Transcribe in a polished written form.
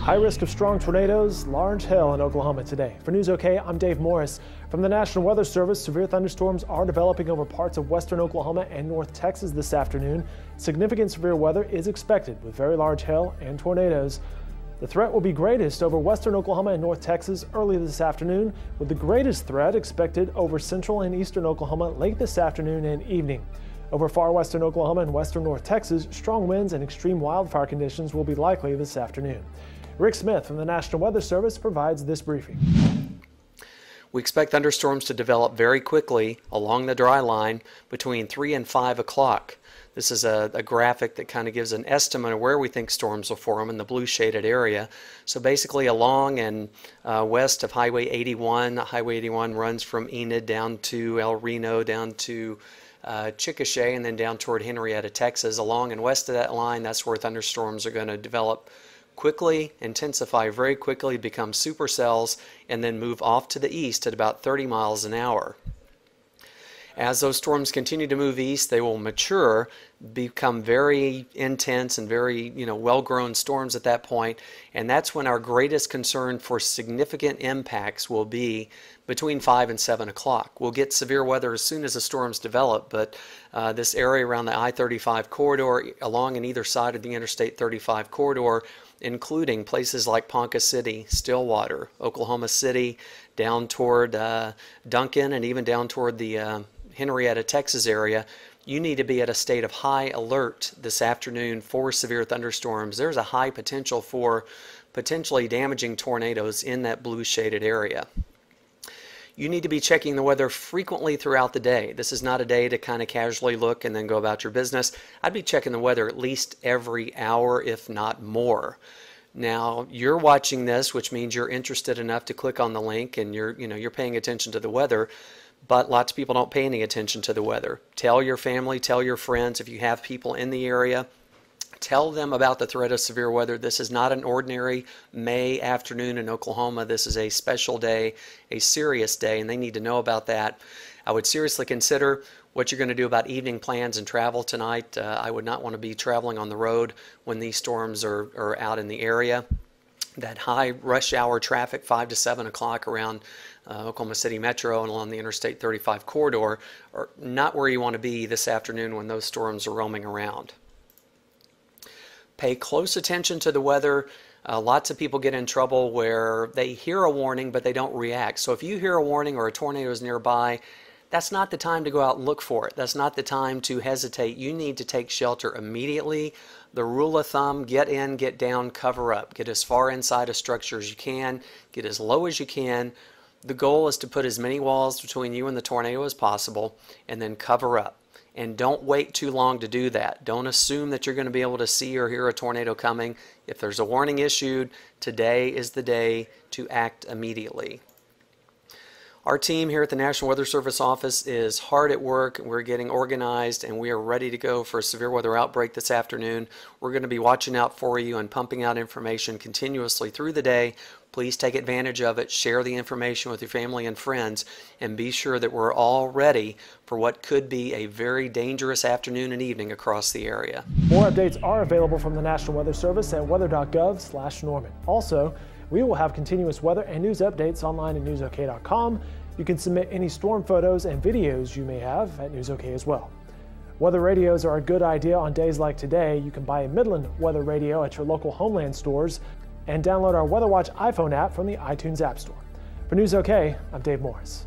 High risk of strong tornadoes, large hail in Oklahoma today. For News OK, I'm Dave Morris. From the National Weather Service, severe thunderstorms are developing over parts of western Oklahoma and North Texas this afternoon. Significant severe weather is expected with very large hail and tornadoes. The threat will be greatest over western Oklahoma and North Texas early this afternoon, with the greatest threat expected over central and eastern Oklahoma late this afternoon and evening. Over far western Oklahoma and western North Texas, strong winds and extreme wildfire conditions will be likely this afternoon. Rick Smith from the National Weather Service provides this briefing. We expect thunderstorms to develop very quickly along the dry line between 3 and 5 o'clock. This is a graphic that kind of gives an estimate of where we think storms will form in the blue shaded area. So basically along and west of Highway 81, Highway 81 runs from Enid down to El Reno, down to Chickasha, and then down toward Henrietta, Texas. Along and west of that line, that's where thunderstorms are going to develop quickly, intensify very quickly, become supercells, and then move off to the east at about 30 miles an hour. As those storms continue to move east, they will mature, become very intense and very, well-grown storms at that point, and that's when our greatest concern for significant impacts will be between 5 and 7 o'clock. We'll get severe weather as soon as the storms develop, but this area around the I-35 corridor, along and either side of the Interstate 35 corridor, including places like Ponca City, Stillwater, Oklahoma City, down toward Duncan, and even down toward the Henrietta, Texas area, you need to be at a state of high alert this afternoon for severe thunderstorms. There's a high potential for potentially damaging tornadoes in that blue shaded area. You need to be checking the weather frequently throughout the day. This is not a day to kind of casually look and then go about your business. I'd be checking the weather at least every hour, if not more. Now, you're watching this, which means you're interested enough to click on the link and you're paying attention to the weather. But lots of people don't pay any attention to the weather. Tell your family, tell your friends, if you have people in the area, tell them about the threat of severe weather. This is not an ordinary May afternoon in Oklahoma. This is a special day, a serious day, and they need to know about that. I would seriously consider what you're going to do about evening plans and travel tonight. I would not want to be traveling on the road when these storms are out in the area. That high rush hour traffic, 5 to 7 o'clock around Oklahoma City Metro and along the Interstate 35 corridor, are not where you want to be this afternoon when those storms are roaming around. Pay close attention to the weather. Lots of people get in trouble where they hear a warning but they don't react. So if you hear a warning or a tornado is nearby, that's not the time to go out and look for it. That's not the time to hesitate. You need to take shelter immediately. The rule of thumb, get in, get down, cover up. Get as far inside a structure as you can. Get as low as you can. The goal is to put as many walls between you and the tornado as possible, and then cover up. And don't wait too long to do that. Don't assume that you're going to be able to see or hear a tornado coming. If there's a warning issued, today is the day to act immediately. Our team here at the National Weather Service office is hard at work. We're getting organized and we are ready to go for a severe weather outbreak this afternoon. We're going to be watching out for you and pumping out information continuously through the day. Please take advantage of it, share the information with your family and friends, and be sure that we're all ready for what could be a very dangerous afternoon and evening across the area. More updates are available from the National Weather Service at weather.gov/Norman. Also, we will have continuous weather and news updates online at newsok.com. You can submit any storm photos and videos you may have at NewsOK as well. Weather radios are a good idea on days like today. You can buy a Midland weather radio at your local Homeland stores and download our WeatherWatch iPhone app from the iTunes App Store. For NewsOK, I'm Dave Morris.